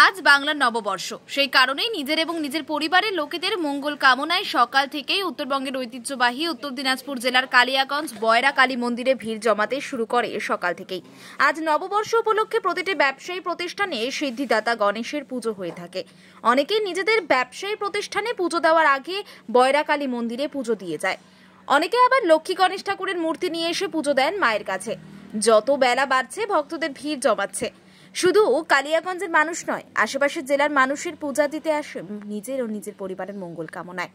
আজ বাংলার নববর্ষ, সেই কারণেই নিজের এবং নিজের পরিবারের লোকেদের মঙ্গল কামনায় সকাল থেকেই উত্তরবঙ্গের ঐতিহ্যবাহী উত্তর দিনাজপুর জেলার কালিয়াগঞ্জ বয়রা কালী মন্দিরে ভিড় জমাতে শুরু করে সকাল থেকেই। আজ নববর্ষ উপলক্ষে প্রতিটি ব্যবসায়ী প্রতিষ্ঠানে সিদ্ধিদাতা গণেশের পুজো হয়ে থাকে। অনেকে নিজেদের ব্যবসায়ী প্রতিষ্ঠানে পুজো দেওয়ার আগে বয়রা কালী মন্দিরে পুজো দিয়ে যায়। অনেকে আবার লক্ষ্মী গণেশ ঠাকুরের মূর্তি নিয়ে এসে পুজো দেন মায়ের কাছে। যত বেলা বাড়ছে ভক্তদের ভিড় জমাচ্ছে। শুধু কালিয়াগঞ্জের মানুষ নয়, আশেপাশের জেলার মানুষের পূজা দিতে আসে নিজের ও নিজের পরিবারের মঙ্গল কামনায়।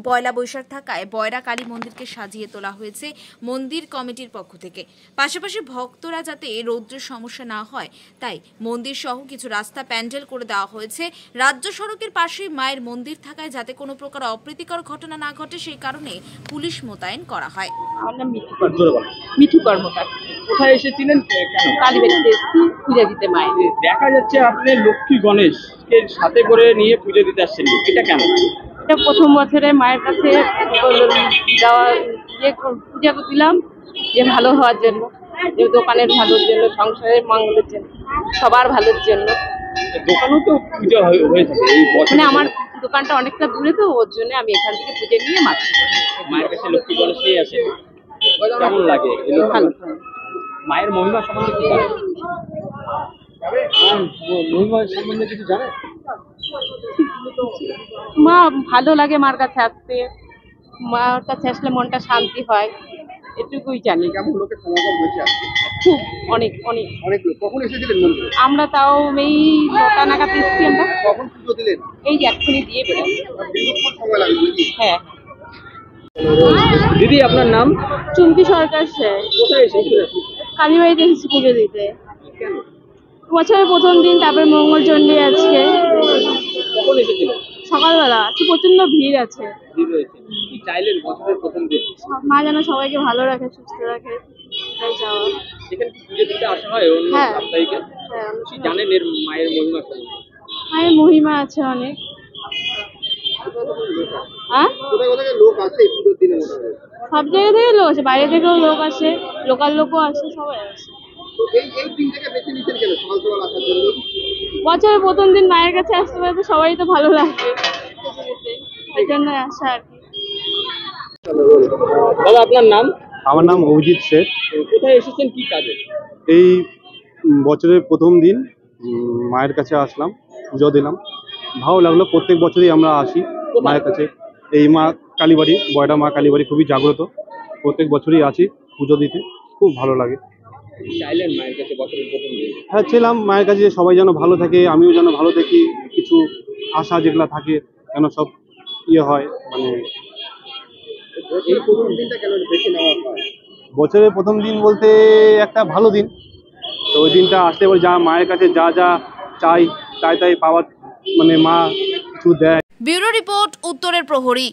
পয়লা বৈশাখ থাকায় বয়রা কালী মন্দিরকে সাজিয়ে তোলা হয়েছে মন্দির কমিটির পক্ষ থেকে। পাশাপাশি ভক্তরা যাতে রৌদ্রের সমস্যা না হয় তাই মন্দির সহ কিছু রাস্তা প্যান্ডেল করে দেওয়া হয়েছে। রাজ্য সড়কের পাশে মায়ের মন্দির থাকায় যাতে কোনো প্রকার অপ্রীতিকর ঘটনা না ঘটে সেই কারণে পুলিশ মোতায়েন করা হয়। আমার নাম মিঠু কর্মকার। কোথায় এসেছিলেন? কালীবাড়িতে এসেছি পূজা দিতে মায়ের। দেখা যাচ্ছে আপনি লক্ষ্মী গণেশকে সাথে করে নিয়ে পুজো দিতে আসছেন, এটা কেন? এটা প্রথম বছরে মায়ের কাছে যাওয়া পূজা দিলাম যে ভালো হওয়ার জন্য, যে দোকানের ভালোর জন্য, সংসারের মঙ্গলের জন্য, সবার ভালোর জন্য। দোকানও তো পূজা হয়ে থাকে এই বছর, মানে আমার দোকানটা অনেকটা দূরে, তো ওর জন্য আমি এখান থেকে পুজো নিয়ে মায়ের কাছে লক্ষ্মী গণেশ নিয়ে আসে। কেমন লাগে? ভালো। মায়ের মহিমা সম্বন্ধে কি জানেন? মহিমা সম্বন্ধে কিছু জানেন? মা ভালো লাগে মার কাছে আসতে, মার কাছে আসলে মনটা শান্তি হয়, এটুকুই জানি। কেমন লোকের সমাগম হয়েছে আজকে? খুব অনেক অনেক অনেক লোক। কখন এসেছিলেন মন্দিরে? আমরা তাও এই 9টা নাগাদ এসেছি। আমরা কখন পুজো দিলেন? এই যে এক্ষুনি দিয়ে বেরোলাম। দীর্ঘক্ষণ সময় লাগে বুঝি? হ্যাঁ। দিদি, আপনার নাম? চুমকি সরকার স্যার। কোথায় এসেছিলেন? কালীবাড়িতে এসেছি পুজো দিতে। বছরের প্রথম দিন, তারপরে মঙ্গল চণ্ডী আজকে। কখন এসেছিলেন? সকালবেলা। আজকে প্রচন্ড ভিড় আছে। কি চাইলেন বছরের প্রথম দিন? মা যেন সবাইকে ভালো রাখে, সুস্থ রাখে, এটাই চাওয়া। এখানে কি পুজো দিতে আসা হয় অন্য সাপ্তাহিকে? হ্যাঁ। কি জানেন এর মায়ের মহিমা সম্বন্ধে? মায়ের মহিমা আছে অনেক। হ্যাঁ, কোথায় কোথায় লোক আসে পুজোর দিনে? সব জায়গা থেকে লোক আসে, বাইরে থেকেও লোক আসে, লোকাল লোকও আসে, সবাই আসে। এই দিনটাকে বেছে নিয়েছেন কেন সকাল সকাল আসার জন্য? বছরের প্রথম দিন মায়ের কাছে আসতে পারে তো সবাই তো ভালো লাগবে, এই জন্য আসা আর কি। দাদা, আপনার নাম? আমার নাম অভিজিৎ শেখ। কোথায় এসেছেন, কি কাজে? এই বছরের প্রথম দিন মায়ের কাছে আসলাম, পুজো দিলাম, ভালো লাগলো। প্রত্যেক বছরই আমরা আসি মায়ের কাছে। এই মা কালীবাড়ি, বয়রা মা কালীবাড়ি খুবই জাগ্রত, প্রত্যেক বছরই আসি পুজো দিতে, খুব ভালো লাগে। চাইলেন মায়ের কাছে বছরের প্রথম দিন? হ্যাঁ, ছিলাম মায়ের কাছে সবাই যেন ভালো থাকে, আমিও যেন ভালো থাকি, কিছু আশা যেগুলো থাকে যেন সব হয়। মানে এই প্রথম দিনটা কেন বেছে নেওয়া হয়? বছরের প্রথম দিন বলতে একটা ভালো দিন, তো ওই দিনটা আসলে যা মায়ের কাছে যা যা চাই তাই তাই পাওয়ার, মানে মা কিছু দেয়। ব্যুরো রিপোর্ট, উত্তরের প্রহরী।